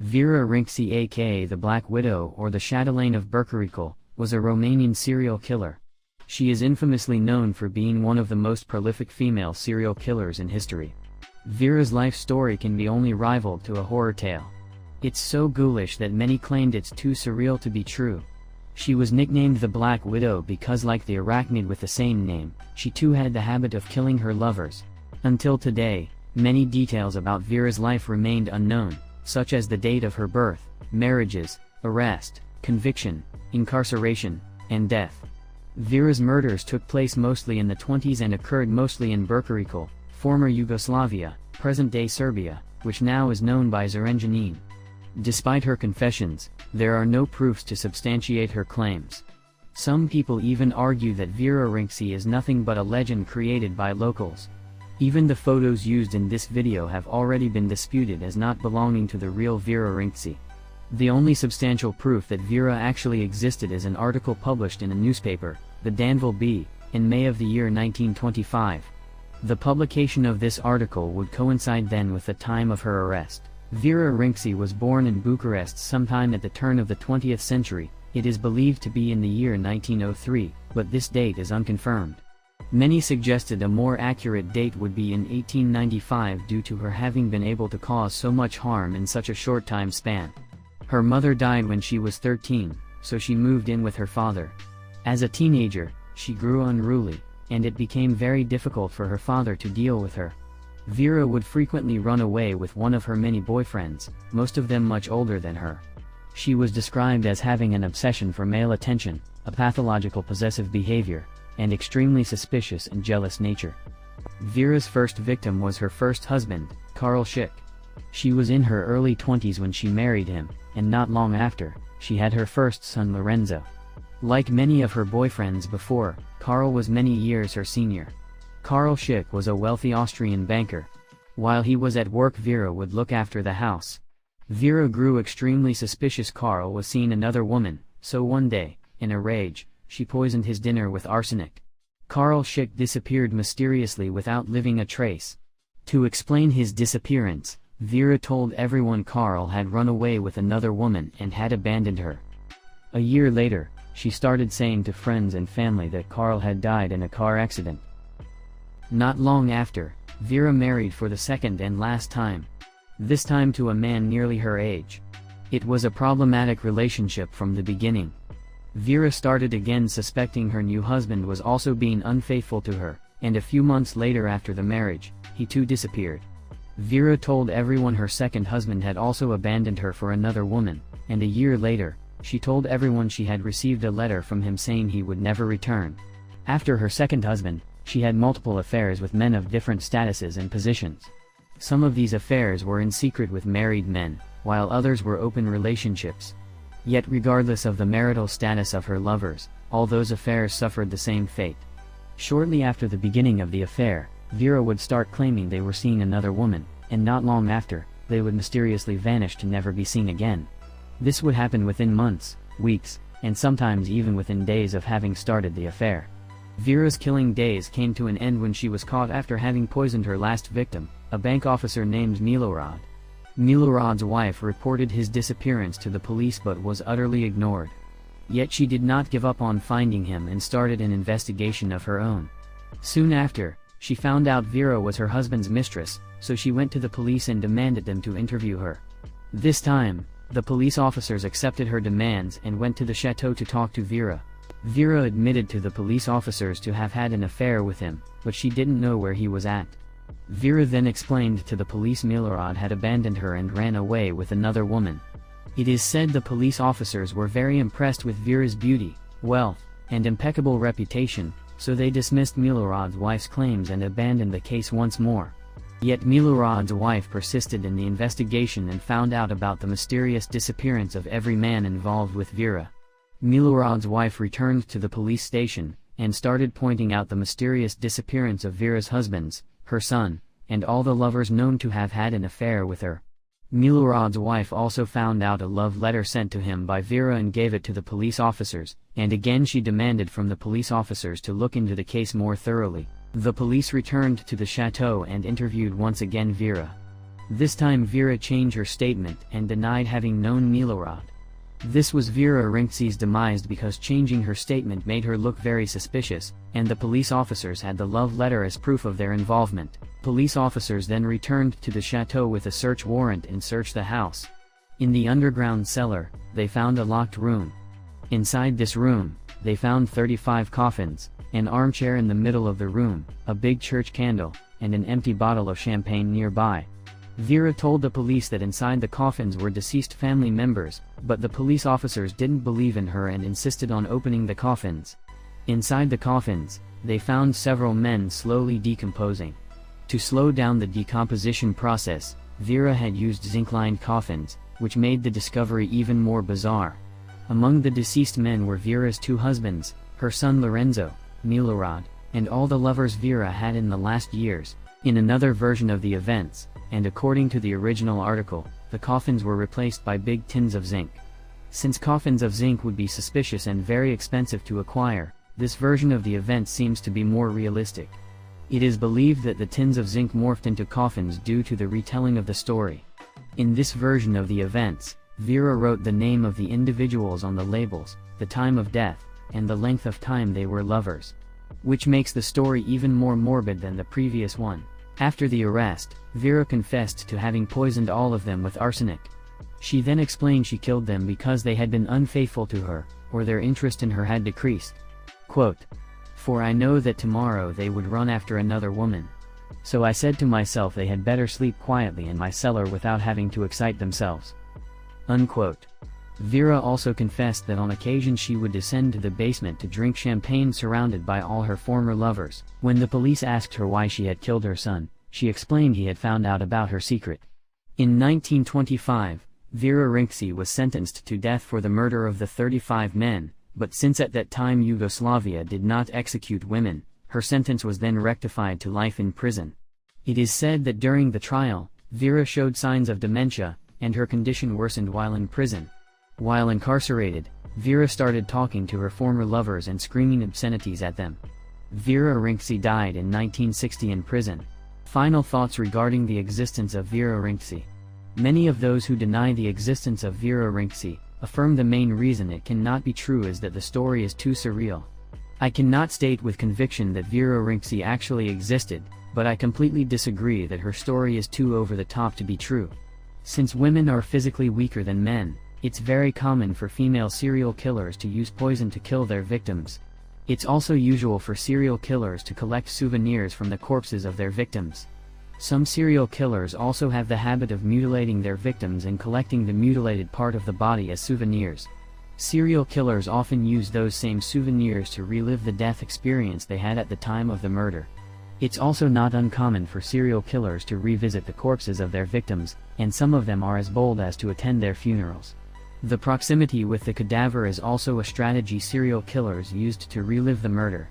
Vera Renczi, aka the Black Widow or the Chatelaine of Berkerekul, was a Romanian serial killer. She is infamously known for being one of the most prolific female serial killers in history. Vera's life story can be only rivaled to a horror tale. It's so ghoulish that many claimed it's too surreal to be true. She was nicknamed the Black Widow because, like the arachnid with the same name, she too had the habit of killing her lovers. Until today, many details about Vera's life remained unknown, such as the date of her birth, marriages, arrest, conviction, incarceration, and death. Vera's murders took place mostly in the 20s and occurred mostly in Berkerekul, former Yugoslavia, present-day Serbia, which now is known by Zrenjanin. Despite her confessions, there are no proofs to substantiate her claims. Some people even argue that Vera Renczi is nothing but a legend created by locals. Even the photos used in this video have already been disputed as not belonging to the real Vera Renczi. The only substantial proof that Vera actually existed is an article published in a newspaper, the Danville Bee, in May of the year 1925. The publication of this article would coincide then with the time of her arrest. Vera Renczi was born in Bucharest sometime at the turn of the 20th century. It is believed to be in the year 1903, but this date is unconfirmed. Many suggested a more accurate date would be in 1895 due to her having been able to cause so much harm in such a short time span. Her mother died when she was 13, so she moved in with her father. As a teenager, she grew unruly, and it became very difficult for her father to deal with her. Vera would frequently run away with one of her many boyfriends, most of them much older than her. She was described as having an obsession for male attention, a pathological possessive behavior, and extremely suspicious and jealous nature. Vera's first victim was her first husband, Karl Schick. She was in her early 20s when she married him, and not long after, she had her first son Lorenzo. Like many of her boyfriends before, Karl was many years her senior. Karl Schick was a wealthy Austrian banker. While he was at work, Vera would look after the house. Vera grew extremely suspicious Karl was seeing another woman, so one day, in a rage, she poisoned his dinner with arsenic. Karl Schick disappeared mysteriously without leaving a trace. To explain his disappearance, Vera told everyone Karl had run away with another woman and had abandoned her. A year later, she started saying to friends and family that Karl had died in a car accident. Not long after, Vera married for the second and last time. This time to a man nearly her age. It was a problematic relationship from the beginning. Vera started again suspecting her new husband was also being unfaithful to her, and a few months later after the marriage, he too disappeared. Vera told everyone her second husband had also abandoned her for another woman, and a year later, she told everyone she had received a letter from him saying he would never return. After her second husband, she had multiple affairs with men of different statuses and positions. Some of these affairs were in secret with married men, while others were open relationships. Yet regardless of the marital status of her lovers, all those affairs suffered the same fate. Shortly after the beginning of the affair, Vera would start claiming they were seeing another woman, and not long after, they would mysteriously vanish to never be seen again. This would happen within months, weeks, and sometimes even within days of having started the affair. Vera's killing days came to an end when she was caught after having poisoned her last victim, a bank officer named Milorad. Milorad's wife reported his disappearance to the police but was utterly ignored. Yet she did not give up on finding him and started an investigation of her own. Soon after, she found out Vera was her husband's mistress, so she went to the police and demanded them to interview her. This time, the police officers accepted her demands and went to the chateau to talk to Vera. Vera admitted to the police officers to have had an affair with him, but she didn't know where he was at. Vera then explained to the police Milorad had abandoned her and ran away with another woman. It is said the police officers were very impressed with Vera's beauty, wealth, and impeccable reputation, so they dismissed Milorad's wife's claims and abandoned the case once more. Yet Milorad's wife persisted in the investigation and found out about the mysterious disappearance of every man involved with Vera. Milorad's wife returned to the police station, and started pointing out the mysterious disappearance of Vera's husbands, her son, and all the lovers known to have had an affair with her. Milorad's wife also found out a love letter sent to him by Vera and gave it to the police officers, and again she demanded from the police officers to look into the case more thoroughly. The police returned to the chateau and interviewed once again Vera. This time Vera changed her statement and denied having known Milorad. This was Vera Renczi's demise because changing her statement made her look very suspicious, and the police officers had the love letter as proof of their involvement. Police officers then returned to the chateau with a search warrant and searched the house. In the underground cellar, they found a locked room. Inside this room, they found 35 coffins, an armchair in the middle of the room, a big church candle, and an empty bottle of champagne nearby. Vera told the police that inside the coffins were deceased family members, but the police officers didn't believe in her and insisted on opening the coffins. Inside the coffins, they found several men slowly decomposing. To slow down the decomposition process, Vera had used zinc-lined coffins, which made the discovery even more bizarre. Among the deceased men were Vera's 2 husbands, her son Lorenzo, Milorad, and all the lovers Vera had in the last years. In another version of the events, and according to the original article, the coffins were replaced by big tins of zinc. Since coffins of zinc would be suspicious and very expensive to acquire, this version of the event seems to be more realistic. It is believed that the tins of zinc morphed into coffins due to the retelling of the story. In this version of the events, Vera wrote the name of the individuals on the labels, the time of death, and the length of time they were lovers. Which makes the story even more morbid than the previous one. After the arrest, Vera confessed to having poisoned all of them with arsenic. She then explained she killed them because they had been unfaithful to her, or their interest in her had decreased. Quote, "For I know that tomorrow they would run after another woman. So I said to myself they had better sleep quietly in my cellar without having to excite themselves." Unquote. Vera also confessed that on occasion she would descend to the basement to drink champagne surrounded by all her former lovers. When the police asked her why she had killed her son, she explained he had found out about her secret. In 1925, Vera Renczi was sentenced to death for the murder of the 35 men, but since at that time Yugoslavia did not execute women, her sentence was then rectified to life in prison. It is said that during the trial, Vera showed signs of dementia, and her condition worsened while in prison. While incarcerated, Vera started talking to her former lovers and screaming obscenities at them. Vera Renczi died in 1960 in prison. Final thoughts regarding the existence of Vera Renczi. Many of those who deny the existence of Vera Renczi affirm the main reason it cannot be true is that the story is too surreal. I cannot state with conviction that Vera Renczi actually existed, but I completely disagree that her story is too over the top to be true. Since women are physically weaker than men, it's very common for female serial killers to use poison to kill their victims. It's also usual for serial killers to collect souvenirs from the corpses of their victims. Some serial killers also have the habit of mutilating their victims and collecting the mutilated part of the body as souvenirs. Serial killers often use those same souvenirs to relive the death experience they had at the time of the murder. It's also not uncommon for serial killers to revisit the corpses of their victims, and some of them are as bold as to attend their funerals. The proximity with the cadaver is also a strategy serial killers used to relive the murder.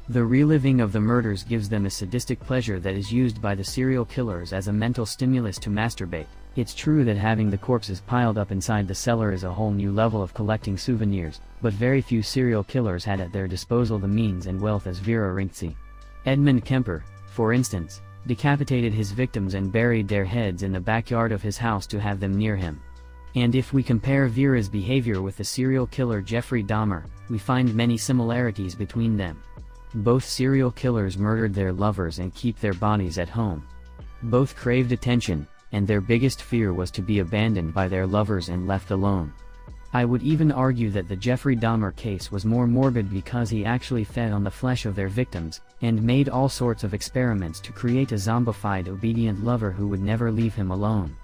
The reliving of the murders gives them a sadistic pleasure that is used by the serial killers as a mental stimulus to masturbate. It's true that having the corpses piled up inside the cellar is a whole new level of collecting souvenirs, but very few serial killers had at their disposal the means and wealth as Vera Renczi. Edmund Kemper, for instance, decapitated his victims and buried their heads in the backyard of his house to have them near him. And if we compare Vera's behavior with the serial killer Jeffrey Dahmer, we find many similarities between them. Both serial killers murdered their lovers and keep their bodies at home. Both craved attention, and their biggest fear was to be abandoned by their lovers and left alone. I would even argue that the Jeffrey Dahmer case was more morbid because he actually fed on the flesh of their victims, and made all sorts of experiments to create a zombified obedient lover who would never leave him alone.